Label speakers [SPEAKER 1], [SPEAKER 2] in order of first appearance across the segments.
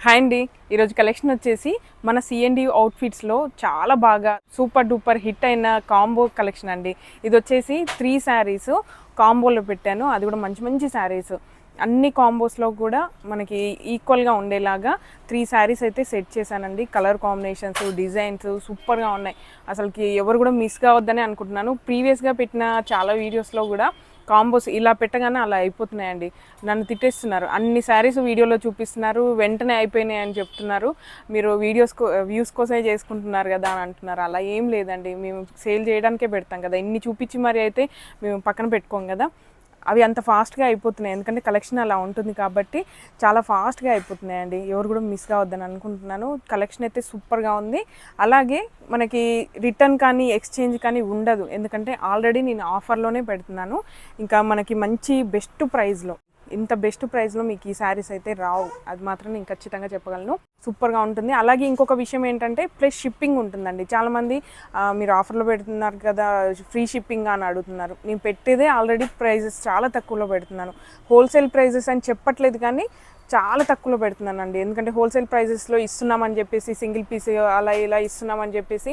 [SPEAKER 1] Hi అండి. ఈరోజు collection వచ్చేసి మన సిఎండి అవుట్ఫిట్స్లో చాలా బాగా సూపర్ డూపర్ హిట్ అయిన కాంబో కలెక్షన్ అండి. ఇది వచ్చేసి 3 శారీస్ కాంబోలో పెట్టాను. అది కూడా మంచి మంచి శారీస్ అన్ని కాంబోస్లో కూడా మనకి ఈక్వల్గా ఉండేలాగా 3 శారీస్ అయితే సెట్ చేశానండి. కలర్ కాంబినేషన్స్, డిజైన్స్ సూపర్గా ఉన్నాయి. అసలుకి ఎవరు కూడా మిస్ కావద్దని అనుకుంటున్నాను. ప్రీవియస్గా పెట్టిన చాలా వీడియోస్లో కూడా కాంబోస్ ఇలా పెట్టగానే అలా అయిపోతున్నాయండి. నన్ను తిట్టేస్తున్నారు, అన్ని శారీస్ వీడియోలో చూపిస్తున్నారు, వెంటనే అయిపోయినాయి అని చెప్తున్నారు, మీరు వ్యూస్ కోసమే చేసుకుంటున్నారు కదా అని అంటున్నారు. అలా ఏం లేదండి, మేము సేల్ చేయడానికే పెడతాం కదా. ఇన్ని చూపించి మరి అయితే మేము పక్కన పెట్టుకోం కదా. అవి అంత ఫాస్ట్గా అయిపోతున్నాయి, ఎందుకంటే కలెక్షన్ అలా ఉంటుంది కాబట్టి చాలా ఫాస్ట్గా అయిపోతున్నాయండి. ఎవరు కూడా మిస్ కావద్దని అనుకుంటున్నాను. కలెక్షన్ అయితే సూపర్గా ఉంది. అలాగే మనకి రిటర్న్ కానీ ఎక్స్చేంజ్ కానీ ఉండదు, ఎందుకంటే ఆల్రెడీ నేను ఆఫర్లోనే పెడుతున్నాను. ఇంకా మనకి మంచి బెస్ట్ ప్రైస్లో, ఇంత బెస్ట్ ప్రైస్లో మీకు ఈ శారీస్ అయితే రావు, అది మాత్రం నేను ఖచ్చితంగా చెప్పగలను. సూపర్గా ఉంటుంది. అలాగే ఇంకొక విషయం ఏంటంటే ప్లస్ షిప్పింగ్ ఉంటుందండి. చాలామంది మీరు ఆఫర్లో పెడుతున్నారు కదా, ఫ్రీ షిప్పింగ్ అని అడుగుతున్నారు. నేను పెట్టేదే ఆల్రెడీ ప్రైజెస్ చాలా తక్కువలో పెడుతున్నాను. హోల్సేల్ ప్రైజెస్ అని చెప్పట్లేదు కానీ చాలా తక్కువలో పెడుతున్నానండి. ఎందుకంటే హోల్సేల్ ప్రైజెస్లో ఇస్తున్నామని చెప్పేసి సింగిల్ పీస్ అలా ఇలా ఇస్తున్నామని చెప్పేసి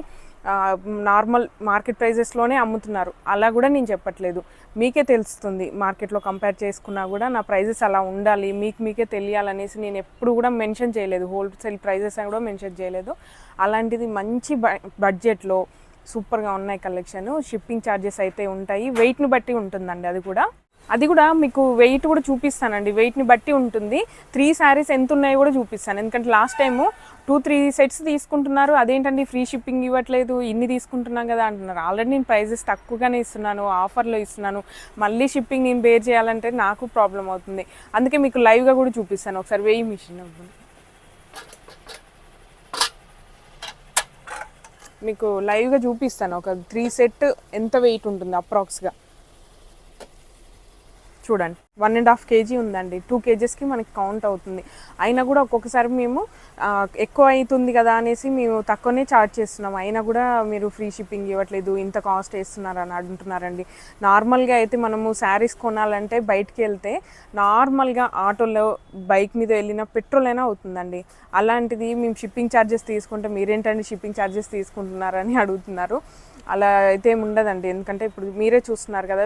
[SPEAKER 1] నార్మల్ మార్కెట్ ప్రైజెస్లోనే అమ్ముతున్నారు. అలా కూడా నేను చెప్పట్లేదు, మీకే తెలుస్తుంది. మార్కెట్లో కంపేర్ చేసుకున్నా కూడా నా ప్రైజెస్ అలా ఉండాలి, మీకే తెలియాలనేసి నేను ఎప్పుడు కూడా మెన్షన్ చేయలేదు. హోల్సేల్ ప్రైజెస్ అని కూడా మెన్షన్ చేయలేదు. అలాంటిది మంచి బడ్జెట్లో సూపర్గా ఉన్నాయి కలెక్షన్. షిప్పింగ్ ఛార్జెస్ అయితే ఉంటాయి, వెయిట్ని బట్టి ఉంటుందండి. అది కూడా మీకు వెయిట్ కూడా చూపిస్తానండి, వెయిట్ని బట్టి ఉంటుంది. 3 శారీస్ ఎంత ఉన్నాయో కూడా చూపిస్తాను. ఎందుకంటే లాస్ట్ టైము 2-3 సెట్స్ తీసుకుంటున్నారు, అదేంటండి ఫ్రీ షిప్పింగ్ ఇవ్వట్లేదు, ఇన్ని తీసుకుంటున్నాం కదా అంటున్నారు. ఆల్రెడీ నేను ప్రైజెస్ తక్కువగానే ఇస్తున్నాను, ఆఫర్లో ఇస్తున్నాను. మళ్ళీ షిప్పింగ్ నేను బేర్ చేయాలంటే నాకు ప్రాబ్లం అవుతుంది. అందుకే మీకు లైవ్గా కూడా చూపిస్తాను. ఒకసారి వెయ్యి మిషన్ మీకు లైవ్గా చూపిస్తాను. ఒక 3 సెట్ ఎంత వెయిట్ ఉంటుంది అప్రాక్స్గా చూడండి. 1.5 kg ఉందండి. 2 kgsకి మనకి కౌంట్ అవుతుంది. అయినా కూడా ఒక్కొక్కసారి మేము ఎక్కువ అవుతుంది కదా అనేసి మేము తక్కువనే ఛార్జ్ చేస్తున్నాం. అయినా కూడా మీరు ఫ్రీ షిప్పింగ్ ఇవ్వట్లేదు, ఇంత కాస్ట్ వేస్తున్నారు అని అంటున్నారండి. నార్మల్గా అయితే మనము శారీస్ కొనాలంటే బయటికి వెళ్తే నార్మల్గా ఆటోలో బైక్ మీద వెళ్ళిన పెట్రోల్ అయినా అవుతుందండి. అలాంటిది మేము షిప్పింగ్ ఛార్జెస్ తీసుకుంటే మీరేంటండి షిప్పింగ్ ఛార్జెస్ తీసుకుంటున్నారని అడుగుతున్నారు. అలా అయితే ఏమి ఉండదండి, ఎందుకంటే ఇప్పుడు మీరే చూస్తున్నారు కదా,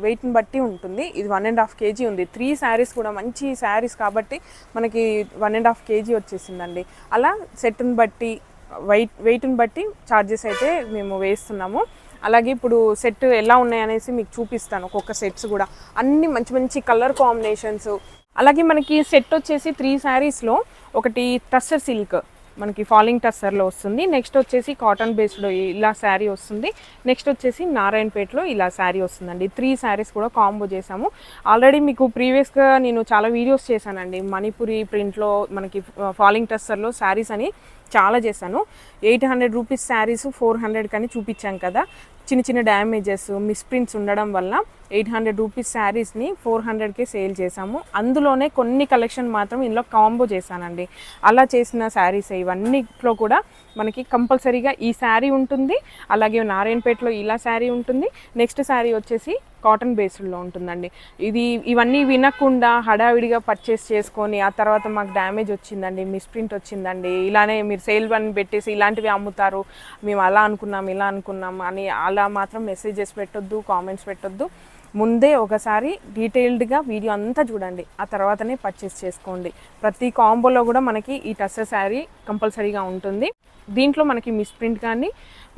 [SPEAKER 1] వెయిట్ని బట్టి ఉంటుంది. ఇది 1.5 kg ఉంది. 3 శారీస్ కూడా మంచి శారీస్ కాబట్టి మనకి 1.5 kg వచ్చేసిందండి. అలా సెట్ని బట్టి వెయిట్ని బట్టి ఛార్జెస్ అయితే మేము వేస్తున్నాము. అలాగే ఇప్పుడు సెట్ ఎలా ఉన్నాయనేసి మీకు చూపిస్తాను. ఒక్కొక్క సెట్స్ కూడా అన్ని మంచి మంచి కలర్ కాంబినేషన్స్. అలాగే మనకి సెట్ వచ్చేసి 3 శారీస్లో ఒకటి టస్సర్ సిల్క్ మనకి ఫాలింగ్ టస్సర్లో వస్తుంది. నెక్స్ట్ వచ్చేసి కాటన్ బేస్డ్లో ఇలా శారీ వస్తుంది. నెక్స్ట్ వచ్చేసి నారాయణపేటలో ఇలా శారీ వస్తుందండి. 3 శారీస్ కూడా కాంబో చేసాము. ఆల్రెడీ మీకు ప్రీవియస్గా నేను చాలా వీడియోస్ చేశానండి. మణిపురి ప్రింట్లో మనకి ఫాలింగ్ టస్సర్లో శారీస్ అని చాలా చేశాను. 800 రూపీస్ శారీస్ 400 కని చూపించాం కదా. చిన్న చిన్న డ్యామేజెస్, మిస్ప్రింట్స్ ఉండడం వల్ల 800 రూపీస్ శారీస్ని 400కే సేల్ చేసాము. అందులోనే కొన్ని కలెక్షన్ మాత్రం ఇందులో కాంబో చేశానండి. అలా చేసిన శారీస్ ఇవన్నిట్లో కూడా మనకి కంపల్సరీగా ఈ శారీ ఉంటుంది. అలాగే నారాయణపేటలో ఇలా శారీ ఉంటుంది. నెక్స్ట్ శారీ వచ్చేసి కాటన్ బేస్డ్లో ఉంటుందండి. ఇవన్నీ వినకుండా హడావిడిగా పర్చేస్ చేసుకొని ఆ తర్వాత మాకు డ్యామేజ్ వచ్చిందండి, మిస్ప్రింట్ వచ్చిందండి, ఇలానే మీరు సేల్ వన్ పెట్టేసి ఇలాంటివి అమ్ముతారు, మేము అలా అనుకున్నాం ఇలా అనుకున్నాం అని అలా మాత్రం మెసేజెస్ పెట్టొద్దు, కామెంట్స్ పెట్టొద్దు. ముందే ఒకసారి డీటెయిల్డ్గా వీడియో అంతా చూడండి, ఆ తర్వాతనే పర్చేస్ చేసుకోండి. ప్రతి కాంబోలో కూడా మనకి ఈ టస్సర్ శారీ కంపల్సరీగా ఉంటుంది. దీంట్లో మనకి మిస్ప్రింట్ కానీ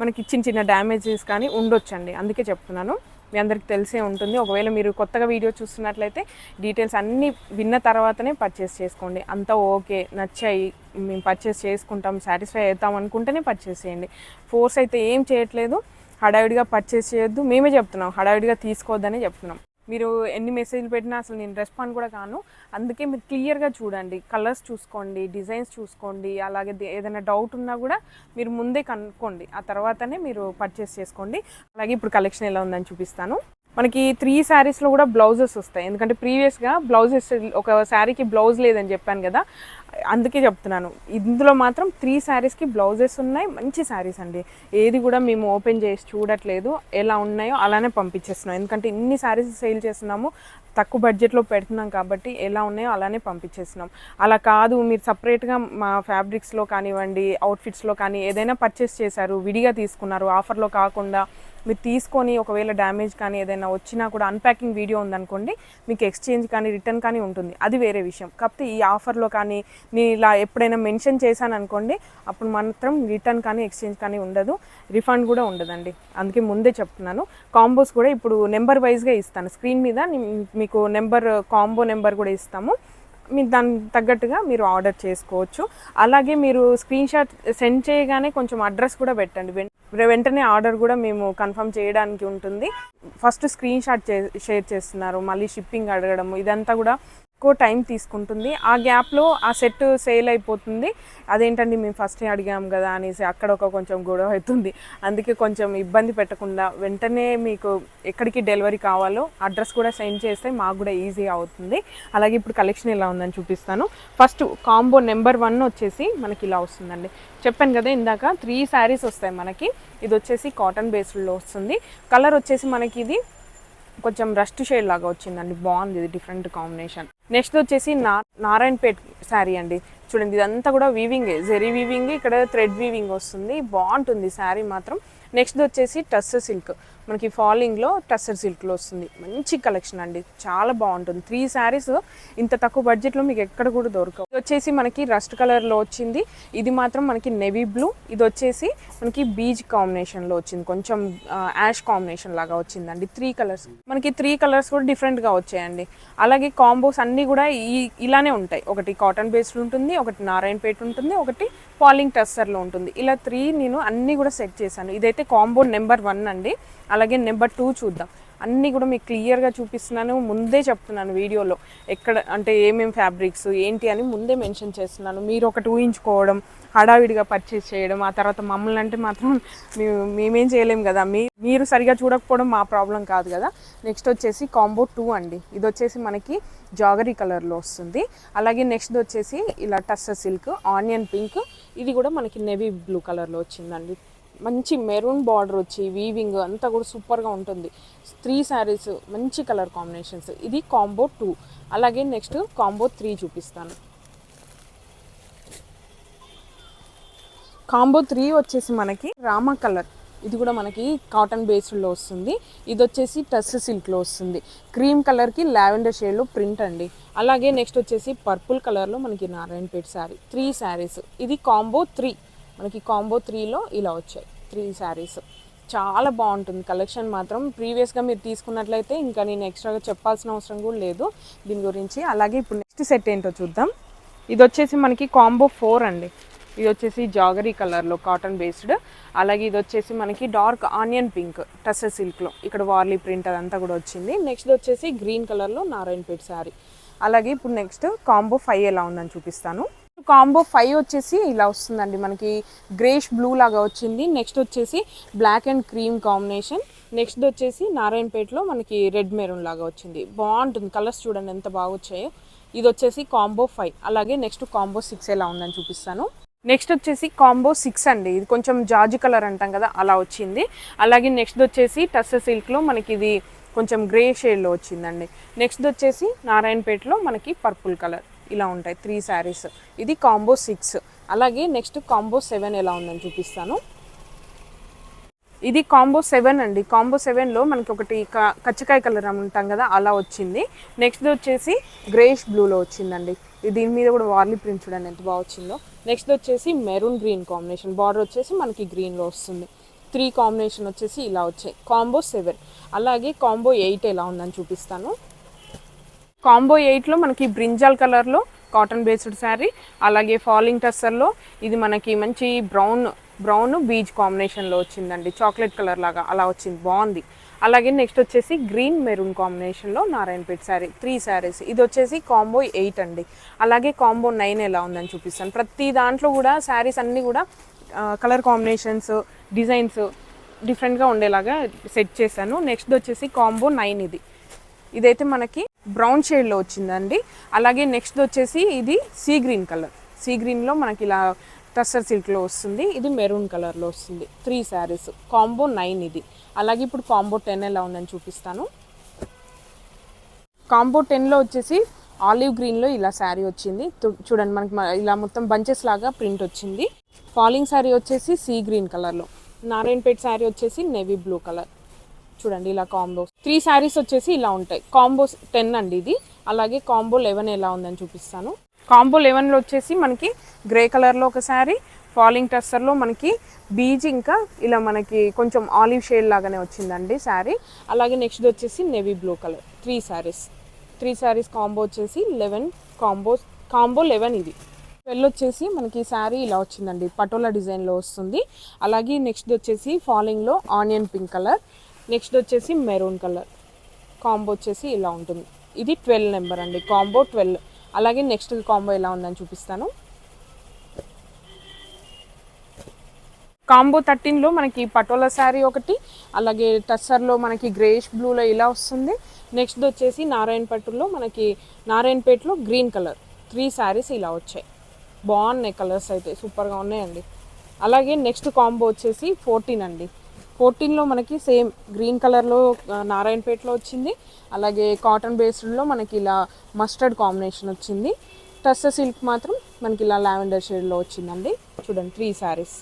[SPEAKER 1] మనకి చిన్న చిన్న డ్యామేజెస్ కానీ ఉండొచ్చండి. అందుకే చెప్తున్నాను, మీ అందరికి తెలిసే ఉంటుంది. ఒకవేళ మీరు కొత్తగా వీడియో చూస్తున్నట్లయితే డీటెయిల్స్ అన్నీ విన్న తర్వాతనే పర్చేస్ చేసుకోండి. అంతా ఓకే, నచ్చాయి, మేము పర్చేస్ చేసుకుంటాం, సాటిస్ఫై అవుతాం అనుకుంటేనే పర్చేస్ చేయండి. ఫోర్స్ అయితే ఏం చేయట్లేదు, హడావిడిగా పర్చేస్ చేయొద్దు. మేమే చెప్తున్నాం, హడావిడిగా తీసుకోవద్దని చెప్తున్నాం. మీరు ఎన్ని మెసేజ్లు పెట్టినా అసలు నేను రెస్పాండ్ కూడా కాను. అందుకే మీరు క్లియర్గా చూడండి, కలర్స్ చూసుకోండి, డిజైన్స్ చూసుకోండి. అలాగే ఏదైనా డౌట్ ఉన్నా కూడా మీరు ముందే కనుక్కోండి, ఆ తర్వాతనే మీరు పర్చేస్ చేసుకోండి. అలాగే ఇప్పుడు కలెక్షన్ ఎలా ఉందని చూపిస్తాను. మనకి 3 శారీస్లో కూడా బ్లౌజెస్ వస్తాయి. ఎందుకంటే ప్రీవియస్గా బ్లౌజెస్ ఒక శారీకి బ్లౌజ్ లేదని చెప్పాను కదా, అందుకే చెప్తున్నాను, ఇందులో మాత్రం 3 శారీస్కి బ్లౌజెస్ ఉన్నాయి, మంచి శారీస్ అండి. ఏది కూడా మేము ఓపెన్ చేసి చూడట్లేదు, ఎలా ఉన్నాయో అలానే పంపించేస్తున్నాం. ఎందుకంటే ఇన్ని శారీస్ సేల్ చేస్తున్నాము, తక్కువ బడ్జెట్లో పెడుతున్నాం కాబట్టి ఎలా ఉన్నాయో అలానే పంపించేస్తున్నాం. అలా కాదు, మీరు సపరేట్గా మా ఫ్యాబ్రిక్స్లో కానివ్వండి, అవుట్ఫిట్స్లో కానీ ఏదైనా పర్చేస్ చేశారు, విడిగా తీసుకున్నారు, ఆఫర్లో కాకుండా మీరు తీసుకొని ఒకవేళ డ్యామేజ్ కానీ ఏదైనా వచ్చినా కూడా అన్ప్యాకింగ్ వీడియో ఉందనుకోండి, మీకు ఎక్స్చేంజ్ కానీ రిటర్న్ కానీ ఉంటుంది, అది వేరే విషయం. కాకపోతే ఈ ఆఫర్లో కానీ నేను ఇలా ఎప్పుడైనా మెన్షన్ చేశాను అనుకోండి, అప్పుడు మాత్రం రిటర్న్ కానీ ఎక్స్చేంజ్ కానీ ఉండదు, రిఫండ్ కూడా ఉండదండి. అందుకే ముందే చెప్తున్నాను. కాంబోస్ కూడా ఇప్పుడు నెంబర్ వైజ్గా ఇస్తాను, స్క్రీన్ మీద మీకు కాంబో నెంబర్ కూడా ఇస్తాము, మీరు దానికి తగ్గట్టుగా మీరు ఆర్డర్ చేసుకోవచ్చు. అలాగే మీరు స్క్రీన్ షాట్ సెండ్ చేయగానే కొంచెం అడ్రస్ కూడా పెట్టండి, వెంటనే ఆర్డర్ కూడా మేము కన్ఫర్మ్ చేయడానికి ఉంటుంది. ఫస్ట్ స్క్రీన్ షాట్ షేర్ చేస్తున్నారు, మళ్ళీ షిప్పింగ్ అడగడం, ఇదంతా కూడా ఎక్కువ టైం తీసుకుంటుంది. ఆ గ్యాప్లో ఆ సెట్ సేల్ అయిపోతుంది. అదేంటండి మేము ఫస్టే అడిగాం కదా అనేసి అక్కడ కొంచెం గొడవ అవుతుంది. అందుకే కొంచెం ఇబ్బంది పెట్టకుండా వెంటనే మీకు ఎక్కడికి డెలివరీ కావాలో అడ్రస్ కూడా సెండ్ చేస్తే మాకు కూడా ఈజీ అవుతుంది. అలాగే ఇప్పుడు కలెక్షన్ ఎలా ఉందని చూపిస్తాను. ఫస్ట్ కాంబో నెంబర్ 1 వచ్చేసి మనకి ఇలా వస్తుందండి. చెప్పాను కదా ఇందాక 3 శారీస్ వస్తాయి మనకి. ఇది వచ్చేసి కాటన్ బేస్డ్లో వస్తుంది. కలర్ వచ్చేసి మనకి ఇది కొంచెం రస్ట్ షేడ్ లాగా వచ్చిందండి, బాగుంది, ఇది డిఫరెంట్ కాంబినేషన్. నెక్స్ట్ వచ్చేసి నారాయణపేట్ శారీ అండి. చూడండి, ఇదంతా కూడా వీవింగ్, జెరీ వీవింగ్, ఇక్కడ థ్రెడ్ వీవింగ్ వస్తుంది, బాగుంటుంది శారీ మాత్రం. నెక్స్ట్ వచ్చేసి టస్సర్ సిల్క్, మనకి ఫాలింగ్లో టస్సర్ సిల్క్లో వస్తుంది, మంచి కలెక్షన్ అండి, చాలా బాగుంటుంది. 3 శారీస్ ఇంత తక్కువ బడ్జెట్లో మీకు ఎక్కడ కూడా దొరకవు. ఇది వచ్చేసి మనకి రస్ట్ కలర్లో వచ్చింది, ఇది మాత్రం మనకి నెవీ బ్లూ, ఇది వచ్చేసి మనకి బీజ్ కాంబినేషన్లో వచ్చింది, కొంచెం యాష్ కాంబినేషన్ లాగా వచ్చిందండి. 3 కలర్స్, మనకి 3 కలర్స్ కూడా డిఫరెంట్గా వచ్చాయండి. అలాగే కాంబోస్ అన్నీ కూడా ఇలానే ఉంటాయి, ఒకటి కాటన్ బేస్డ్ ఉంటుంది, ఒకటి నారాయణపేట ఉంటుంది, ఒకటి ఫాలింగ్ టస్సర్లో ఉంటుంది. ఇలా 3 నేను అన్నీ కూడా సెట్ చేశాను. ఇదైతే కాంబో నెంబర్ 1 అండి. అలాగే నెంబర్ 2 చూద్దాం. అన్నీ కూడా మీకు క్లియర్గా చూపిస్తున్నాను, ముందే చెప్తున్నాను వీడియోలో ఎక్కడ అంటే ఏమేమి ఫ్యాబ్రిక్స్ ఏంటి అని ముందే మెన్షన్ చేస్తున్నాను. మీరు ఒకటి ఊహించుకోవడం, హడావిడిగా పర్చేస్ చేయడం, ఆ తర్వాత మమ్మల్ని అంటే మాత్రం మేమేం చేయలేము కదా, మీరు సరిగా చూడకపోవడం మా ప్రాబ్లం కాదు కదా. నెక్స్ట్ వచ్చేసి కాంబో 2 అండి. ఇది వచ్చేసి మనకి జాగరీ కలర్లో వస్తుంది. అలాగే నెక్స్ట్ వచ్చేసి ఇలా టస్సర్ సిల్క్, ఆనియన్ పింక్, ఇది కూడా మనకి నెవీ బ్లూ కలర్లో వచ్చిందండి. మంచి మెరూన్ బార్డర్ వచ్చి వీవింగ్ అంతా కూడా సూపర్గా ఉంటుంది. 3 శారీస్ మంచి కలర్ కాంబినేషన్స్. ఇది కాంబో 2. అలాగే నెక్స్ట్ కాంబో 3 చూపిస్తాను. కాంబో 3 వచ్చేసి మనకి రామా కలర్, ఇది కూడా మనకి కాటన్ బేస్డ్లో వస్తుంది. ఇది వచ్చేసి టస్సర్ సిల్క్లో వస్తుంది. క్రీమ్ కలర్కి లావెండర్ షేడ్లో ప్రింట్ అండి. అలాగే నెక్స్ట్ వచ్చేసి పర్పుల్ కలర్లో మనకి నారాయణపేట శారీ. 3 శారీస్. ఇది కాంబో 3, మనకి కాంబో 3లో ఇలా వచ్చాయి 3 శారీస్. చాలా బాగుంటుంది కలెక్షన్ మాత్రం. ప్రీవియస్గా మీరు తీసుకున్నట్లయితే ఇంకా నేను ఎక్స్ట్రాగా చెప్పాల్సిన అవసరం కూడా లేదు దీని గురించి. అలాగే ఇప్పుడు నెక్స్ట్ సెట్ ఏంటో చూద్దాం. ఇది వచ్చేసి మనకి కాంబో 4 అండి. ఇది వచ్చేసి జాగరీ కలర్లో కాటన్ బేస్డ్. అలాగే ఇది వచ్చేసి మనకి డార్క్ ఆనియన్ పింక్ టస్సర్ సిల్క్లో, ఇక్కడ వార్లీ ప్రింట్ అదంతా కూడా వచ్చింది. నెక్స్ట్ వచ్చేసి గ్రీన్ కలర్లో నారాయణపేట శారీ. అలాగే ఇప్పుడు నెక్స్ట్ కాంబో 5 ఎలా ఉందని చూపిస్తాను. కాంబో 5 వచ్చేసి ఇలా వస్తుందండి, మనకి గ్రేష్ బ్లూ లాగా వచ్చింది. నెక్స్ట్ వచ్చేసి black and cream combination. Next వచ్చేసి నారాయణపేటలో మనకి రెడ్ మెరూన్ లాగా వచ్చింది, బాగుంటుంది. కలర్స్ చూడండి ఎంత బాగా వచ్చాయో. ఇది వచ్చేసి కాంబో 5. అలాగే నెక్స్ట్ కాంబో 6 ఎలా ఉందని చూపిస్తాను. నెక్స్ట్ వచ్చేసి కాంబో 6 అండి. ఇది కొంచెం జాజి కలర్ అంటాం కదా, అలా వచ్చింది. అలాగే నెక్స్ట్ వచ్చేసి టస్సర్ సిల్క్లో మనకి ఇది కొంచెం గ్రే షేడ్లో వచ్చిందండి. నెక్స్ట్ వచ్చేసి నారాయణపేటలో మనకి పర్పుల్ కలర్. ఇలా ఉంటాయి 3 శారీస్. ఇది కాంబో 6. అలాగే నెక్స్ట్ కాంబో 7 ఎలా ఉందని చూపిస్తాను. ఇది కాంబో 7 అండి. కాంబో 7లో మనకి ఒకటి కచ్చకాయ కలర్ ఉంటాం కదా, అలా వచ్చింది. నెక్స్ట్ వచ్చేసి గ్రేష్ బ్లూలో వచ్చిందండి. దీని మీద కూడా వార్లీ ప్రింట్ చూడండి ఎంత బాగా వచ్చిందో. నెక్స్ట్ వచ్చేసి మెరూన్ గ్రీన్ కాంబినేషన్, బార్డర్ వచ్చేసి మనకి గ్రీన్లో వస్తుంది. 3 కాంబినేషన్ వచ్చేసి ఇలా వచ్చాయి కాంబో 7. అలాగే కాంబో 8 ఎలా ఉందని చూపిస్తాను. కాంబో 8లో మనకి బ్రింజాల్ కలర్లో కాటన్ బేస్డ్ శారీ. అలాగే ఫాలింగ్ టస్సర్లో ఇది మనకి మంచి బ్రౌన్ బీజ్ కాంబినేషన్లో వచ్చిందండి, చాక్లెట్ కలర్ లాగా అలా వచ్చింది, బాగుంది. అలాగే నెక్స్ట్ వచ్చేసి గ్రీన్ మెరూన్ కాంబినేషన్లో నారాయణపేట శారీ. 3 శారీస్. ఇది వచ్చేసి కాంబో 8 అండి. అలాగే కాంబో 9 ఎలా ఉందని చూపిస్తాను. ప్రతి దాంట్లో కూడా శారీస్ అన్నీ కూడా కలర్ కాంబినేషన్స్, డిజైన్స్ డిఫరెంట్గా ఉండేలాగా సెట్ చేశాను. నెక్స్ట్ వచ్చేసి కాంబో 9 ఇదైతే మనకి బ్రౌన్ షేడ్లో వచ్చిందండి. అలాగే నెక్స్ట్ వచ్చేసి ఇది సీ గ్రీన్ కలర్, సీ గ్రీన్లో మనకి ఇలా టస్సర్ సిల్క్లో వస్తుంది. ఇది మెరూన్ కలర్లో వస్తుంది. 3 శారీస్ కాంబో 9 ఇది. అలాగే ఇప్పుడు కాంబో 10 ఎలా ఉందని చూపిస్తాను. కాంబో 10లో వచ్చేసి ఆలివ్ గ్రీన్లో ఇలా శారీ వచ్చింది. చూడండి మనకి ఇలా మొత్తం బంచెస్ లాగా ప్రింట్ వచ్చింది. ఫాలింగ్ శారీ వచ్చేసి సీ గ్రీన్ కలర్లో, నారాయణపేట్ శారీ వచ్చేసి నేవీ బ్లూ కలర్. చూడండి ఇలా కాంబో 3 శారీస్ వచ్చేసి ఇలా ఉంటాయి. కాంబో 10 అండి ఇది. అలాగే కాంబో 11 ఎలా ఉందని చూపిస్తాను. కాంబో 11లో వచ్చేసి మనకి గ్రే కలర్లో ఒక శారీ, ఫాలింగ్ టస్సర్లో మనకి బీజ్ ఇంకా ఇలా మనకి కొంచెం ఆలివ్ షేడ్ లాగానే వచ్చిందండి శారీ. అలాగే నెక్స్ట్ వచ్చేసి navy blue colour. 3 saris combo వచ్చేసి 11 కాంబో 11 ఇది. 12 వచ్చేసి మనకి శారీ ఇలా వచ్చిందండి, పటోలా డిజైన్లో వస్తుంది. అలాగే నెక్స్ట్ వచ్చేసి ఫాలింగ్లో ఆనియన్ పింక్ కలర్, నెక్స్ట్ వచ్చేసి మెరూన్ కలర్. కాంబో వచ్చేసి ఇలా ఉంటుంది. ఇది 12 నెంబర్ అండి, కాంబో 12. అలాగే నెక్స్ట్ కాంబో ఎలా ఉందని చూపిస్తాను. కాంబో 13లో మనకి పటోలా శారీ ఒకటి, అలాగే టస్సర్లో మనకి గ్రేష్ బ్లూలో ఇలా వస్తుంది. నెక్స్ట్ వచ్చేసి నారాయణపేటలో గ్రీన్ కలర్. 3 శారీస్ ఇలా వచ్చాయి. బాగున్నాయి కలర్స్ అయితే, సూపర్గా ఉన్నాయండి. అలాగే నెక్స్ట్ కాంబో వచ్చేసి 14 అండి. 14లో మనకి సేమ్ గ్రీన్ కలర్లో నారాయణపేటలో వచ్చింది. అలాగే కాటన్ బేస్డ్లో మనకి ఇలా మస్టర్డ్ కాంబినేషన్ వచ్చింది. టస్సర్ సిల్క్ మాత్రం మనకి ఇలా లావెండర్ షేడ్లో వచ్చిందండి. చూడండి 3 శారీస్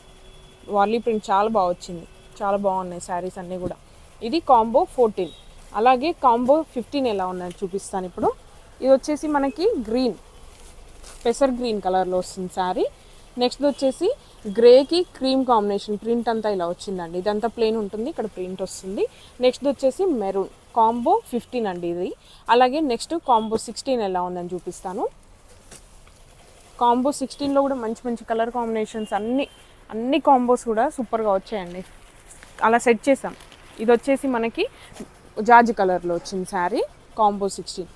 [SPEAKER 1] వార్లీ ప్రింట్ చాలా బాగా వచ్చింది, చాలా బాగున్నాయి శారీస్ అన్నీ కూడా. ఇది కాంబో 14. అలాగే కాంబో 15 ఎలా ఉన్నాయని చూపిస్తాను ఇప్పుడు. ఇది వచ్చేసి మనకి గ్రీన్, పెసర్ గ్రీన్ కలర్లో వస్తుంది శారీ. నెక్స్ట్ వచ్చేసి గ్రేకి క్రీమ్ కాంబినేషన్ ప్రింట్ అంతా ఇలా వచ్చిందండి. ఇదంతా ప్లెయిన్ ఉంటుంది, ఇక్కడ ప్రింట్ వస్తుంది. నెక్స్ట్ వచ్చేసి మెరూన్. కాంబో 15 అండి ఇది. అలాగే నెక్స్ట్ కాంబో 16 ఎలా ఉందని చూపిస్తాను. కాంబో 16లో కూడా మంచి మంచి కలర్ కాంబినేషన్స్ అన్ని కాంబోస్ కూడా సూపర్గా వచ్చాయండి. అలా సెట్ చేసాం. ఇది వచ్చేసి మనకి జార్జ్ కలర్లో వచ్చింది శారీ, కాంబో 16.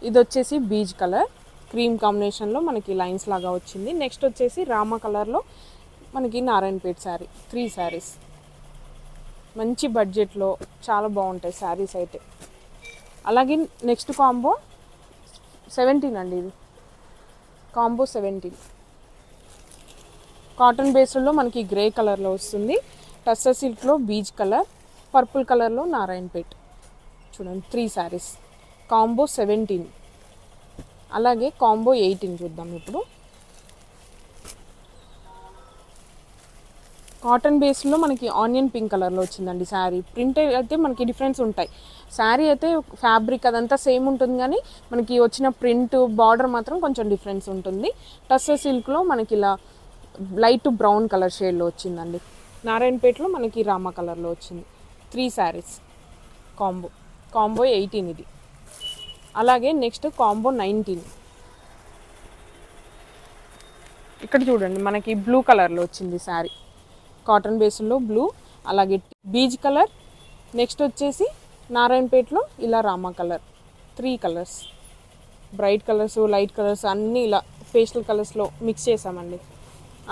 [SPEAKER 1] ఇది వచ్చేసి బీజ్ కలర్ క్రీమ్ కాంబినేషన్లో మనకి లైన్స్ లాగా వచ్చింది. నెక్స్ట్ వచ్చేసి రామా కలర్లో మనకి నారాయణపేట్ శారీ. 3 శారీస్ మంచి బడ్జెట్లో చాలా బాగుంటాయి శారీస్ అయితే. అలాగే నెక్స్ట్ కాంబో 17 అండి ఇది, కాంబో 17. కాటన్ బేస్లో మనకి గ్రే కలర్లో వస్తుంది. టస్సర్ సిల్క్లో బీజ్ కలర్, పర్పుల్ కలర్లో నారాయణపేట్. చూడండి 3 శారీస్ కాంబో 17. అలాగే కాంబో 18 చూద్దాం ఇప్పుడు. కాటన్ బేస్లో మనకి ఆనియన్ పింక్ కలర్లో వచ్చిందండి శారీ. ప్రింట్ అయితే మనకి డిఫరెన్స్ ఉంటాయి. శారీ అయితే ఫ్యాబ్రిక్ అదంతా సేమ్ ఉంటుంది, కానీ మనకి వచ్చిన ప్రింట్ బార్డర్ మాత్రం కొంచెం డిఫరెన్స్ ఉంటుంది. టస్సర్ సిల్క్లో మనకి ఇలా లైట్ బ్రౌన్ కలర్ షేడ్లో వచ్చిందండి. నారాయణపేటలో మనకి రామా కలర్లో వచ్చింది. 3 శారీస్ కాంబో 18 ఇది. అలాగే నెక్స్ట్ కాంబో 19. ఇక్కడ చూడండి మనకి బ్లూ కలర్లో వచ్చింది శారీ, కాటన్ బేస్లో బ్లూ, అలాగే బీజ్ కలర్. నెక్స్ట్ వచ్చేసి నారాయణపేటలో ఇలా Rama colour. 3 colours, bright colours, light colours అన్నీ ఇలా పేస్టల్ కలర్స్లో మిక్స్ చేసామండి.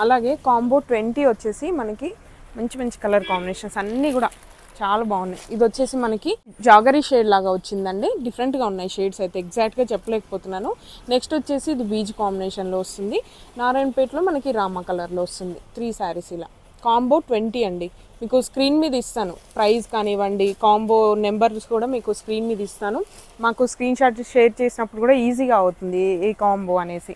[SPEAKER 1] అలాగే కాంబో 20 వచ్చేసి మనకి మంచి మంచి కలర్ కాంబినేషన్స్ అన్నీ కూడా చాలా బాగున్నాయి. ఇది వచ్చేసి మనకి జాగరీ షేడ్ లాగా వచ్చిందండి. డిఫరెంట్గా ఉన్నాయి షేడ్స్ అయితే, ఎగ్జాక్ట్గా చెప్పలేకపోతున్నాను. నెక్స్ట్ వచ్చేసి ఇది బీజ్ కాంబినేషన్లో వస్తుంది. నారాయణపేటలో మనకి రామా కలర్లో వస్తుంది. 3 శారీస్ ఇలా కాంబో 20 అండి. మీకు స్క్రీన్ మీద ఇస్తాను ప్రైస్ కానివ్వండి, కాంబో నెంబర్స్ కూడా మీకు స్క్రీన్ మీద ఇస్తాను. మాకు స్క్రీన్ షాట్ షేర్ చేసినప్పుడు కూడా ఈజీగా అవుతుంది ఏ కాంబో అనేసి,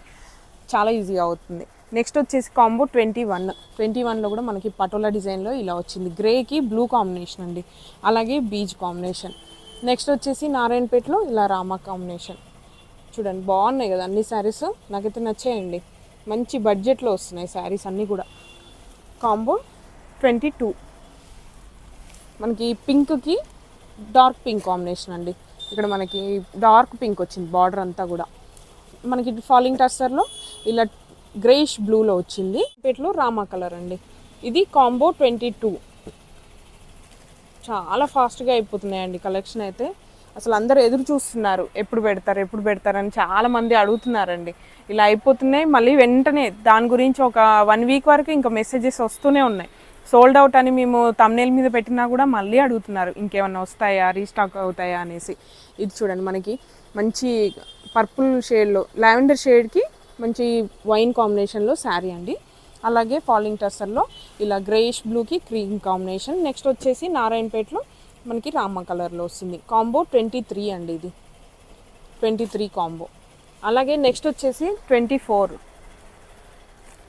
[SPEAKER 1] చాలా ఈజీగా అవుతుంది. నెక్స్ట్ వచ్చేసి కాంబో 21లో కూడా మనకి పటోలా డిజైన్లో ఇలా వచ్చింది. గ్రేకి బ్లూ కాంబినేషన్ అండి, అలాగే బీజ్ కాంబినేషన్. నెక్స్ట్ వచ్చేసి నారాయణపేటలో ఇలా రామా కాంబినేషన్. చూడండి బాగున్నాయి కదా అన్ని శారీస్, నాకైతే నచ్చాయండి. మంచి బడ్జెట్లో వస్తున్నాయి శారీస్ అన్నీ కూడా. కాంబో 22 మనకి పింక్కి డార్క్ పింక్ కాంబినేషన్ అండి. ఇక్కడ మనకి డార్క్ పింక్ వచ్చింది బార్డర్ అంతా కూడా. మనకి ఫాలింగ్ టస్సర్లో ఇలా గ్రేష్ బ్లూలో వచ్చింది. పేట్లో రామా కలర్ అండి. ఇది కాంబో 22. చాలా ఫాస్ట్గా అయిపోతున్నాయండి కలెక్షన్ అయితే. అసలు అందరూ ఎదురు చూస్తున్నారు ఎప్పుడు పెడతారని చాలామంది అడుగుతున్నారండి. ఇలా అయిపోతున్నాయి, మళ్ళీ వెంటనే దాని గురించి ఒక 1 వీక్ వరకు ఇంకా మెసేజెస్ వస్తూనే ఉన్నాయి. సోల్డ్ అవుట్ అని మేము థంబ్నెయిల్ మీద పెట్టినా కూడా మళ్ళీ అడుగుతున్నారు ఇంకేమన్నా వస్తాయా, రీస్టాక్ అవుతాయా అనేసి. ఇది చూడండి మనకి మంచి పర్పుల్ షేడ్లో లావెండర్ షేడ్కి మంచి వైన్ కాంబినేషన్లో శారీ అండి. అలాగే ఫాలింగ్ టస్సర్లో ఇలా గ్రేయిష్ బ్లూకి క్రీమ్ కాంబినేషన్. నెక్స్ట్ వచ్చేసి నారాయణపేటలో మనకి రామ కలర్లో వస్తుంది. కాంబో 23 అండి, ఇది 23 కాంబో. అలాగే నెక్స్ట్ వచ్చేసి 24,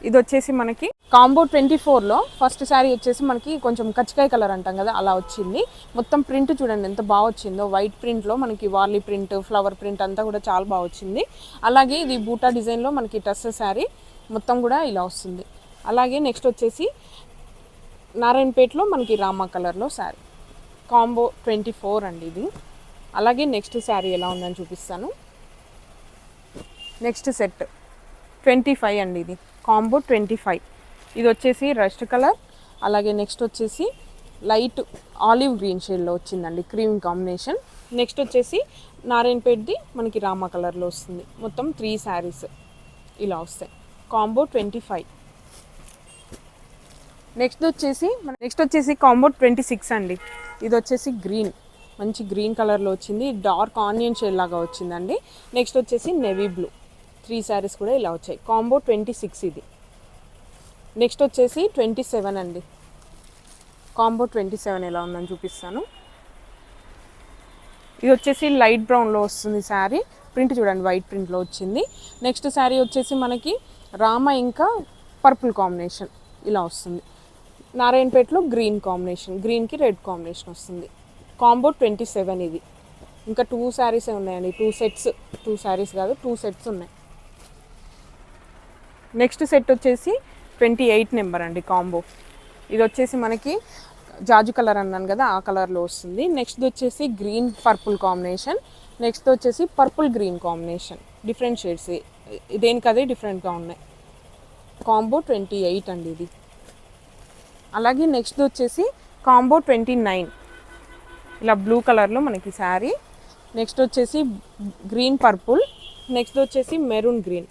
[SPEAKER 1] ఇది వచ్చేసి మనకి కాంబో 24లో ఫస్ట్ శారీ వచ్చేసి మనకి కొంచెం కచ్చికాయ కలర్ అంటాం కదా, అలా వచ్చింది. మొత్తం ప్రింట్ చూడండి ఎంత బాగా వచ్చిందో, వైట్ ప్రింట్లో మనకి వార్లీ ప్రింట్, ఫ్లవర్ ప్రింట్ అంతా కూడా చాలా బాగా వచ్చింది. అలాగే ఇది బూటా డిజైన్లో మనకి టస్సర్ శారీ మొత్తం కూడా ఇలా వస్తుంది. అలాగే నెక్స్ట్ వచ్చేసి నారాయణపేటలో మనకి రామా కలర్లో శారీ, కాంబో 24 అండి ఇది. అలాగే నెక్స్ట్ శారీ ఎలా ఉందని చూపిస్తాను. నెక్స్ట్ సెట్ 25 అండి, ఇది కాంబో 25. ఇది వచ్చేసి రస్ట్ కలర్. అలాగే నెక్స్ట్ వచ్చేసి లైట్ ఆలివ్ గ్రీన్ షేడ్లో వచ్చిందండి, క్రీమ్ కాంబినేషన్. నెక్స్ట్ వచ్చేసి నారాయణపేటది మనకి రామా కలర్లో వస్తుంది. మొత్తం 3 శారీస్ ఇలా వస్తాయి, కాంబో 25. నెక్స్ట్ వచ్చేసి కాంబో 26 అండి. ఇది వచ్చేసి గ్రీన్, మంచి గ్రీన్ కలర్లో వచ్చింది, డార్క్ ఆనియన్ షేడ్ లాగా వచ్చిందండి. నెక్స్ట్ వచ్చేసి నెవీ బ్లూ, 3 శారీస్ కూడా ఇలా వచ్చాయి, కాంబో 26 ఇది. నెక్స్ట్ వచ్చేసి 27 అండి, కాంబో 27 ఎలా ఉందని చూపిస్తాను. ఇది వచ్చేసి లైట్ బ్రౌన్లో వస్తుంది శారీ, ప్రింట్ చూడండి వైట్ ప్రింట్లో వచ్చింది. నెక్స్ట్ శారీ వచ్చేసి మనకి రామ ఇంకా పర్పుల్ కాంబినేషన్ ఇలా వస్తుంది. నారాయణపేటలో గ్రీన్ కాంబినేషన్, గ్రీన్కి రెడ్ కాంబినేషన్ వస్తుంది, కాంబో 27 ఇది. ఇంకా 2 శారీసే ఉన్నాయండి, 2 సెట్స్, 2 శారీస్ కాదు 2 సెట్స్ ఉన్నాయి. నెక్స్ట్ సెట్ వచ్చేసి 28 నెంబర్ అండి, కాంబో. ఇది వచ్చేసి మనకి జాజు కలర్ అన్నాను కదా, ఆ కలర్లో వస్తుంది. నెక్స్ట్ వచ్చేసి గ్రీన్ పర్పుల్ కాంబినేషన్. నెక్స్ట్ వచ్చేసి purple green combination, different shades, దేనికదే డిఫరెంట్గా ఉన్నాయి, కాంబో 28 అండి ఇది. అలాగే నెక్స్ట్ వచ్చేసి కాంబో 29, ఇలా బ్లూ కలర్లో మనకి శారీ. నెక్స్ట్ వచ్చేసి గ్రీన్ పర్పుల్. నెక్స్ట్ వచ్చేసి మెరూన్ గ్రీన్.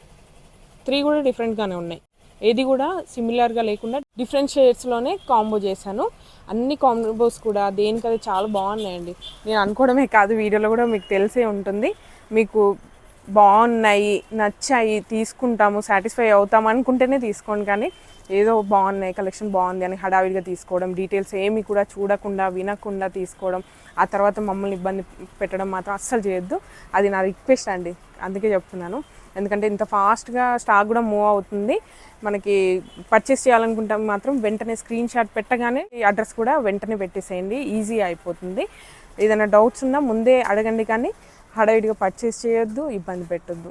[SPEAKER 1] 3 కూడా డిఫరెంట్గానే ఉన్నాయి, ఏది కూడా సిమిలర్గా లేకుండా డిఫరెంట్ షేడ్స్లోనే కాంబో చేశాను. అన్ని కాంబోస్ కూడా దేనికది చాలా బాగున్నాయండి. నేను అనుకోవడమే కాదు, వీడియోలో కూడా మీకు తెలిసే ఉంటుంది. మీకు బాగున్నాయి, నచ్చాయి, తీసుకుంటాము, సాటిస్ఫై అవుతాము అనుకుంటేనే తీసుకోండి. కానీ ఏదో బాగున్నాయి, కలెక్షన్ బాగుంది అని హడావిడిగా తీసుకోవడం, డీటెయిల్స్ ఏమి కూడా చూడకుండా వినకుండా తీసుకోవడం, ఆ తర్వాత మమ్మల్ని ఇబ్బంది పెట్టడం మాత్రం అస్సలు చేయొద్దు. అది నా రిక్వెస్ట్ అండి, అందుకే చెప్తున్నాను. ఎందుకంటే ఇంత ఫాస్ట్గా స్టాక్ కూడా మూవ్ అవుతుంది. మనకి పర్చేస్ చేయాలనుకుంటాం మాత్రం వెంటనే స్క్రీన్ షాట్ పెట్టగానే ఈ అడ్రస్ కూడా వెంటనే పెట్టేసేయండి, ఈజీ అయిపోతుంది. ఏదైనా డౌట్స్ ఉన్నా ముందే అడగండి, కానీ హడావిడిగా పర్చేస్ చేయొద్దు, ఇబ్బంది పెట్టొద్దు.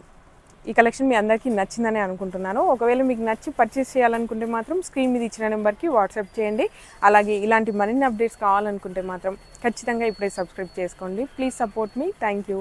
[SPEAKER 1] ఈ కలెక్షన్ మీ అందరికీ నచ్చిందని అనుకుంటున్నాను. ఒకవేళ మీకు నచ్చి పర్చేస్ చేయాలనుకుంటే మాత్రం స్క్రీన్ మీద ఇచ్చిన నెంబర్కి వాట్సాప్ చేయండి. అలాగే ఇలాంటి మరిన్ని అప్డేట్స్ కావాలనుకుంటే మాత్రం ఖచ్చితంగా ఇప్పుడే సబ్స్క్రైబ్ చేసుకోండి. Please support me. Thank you.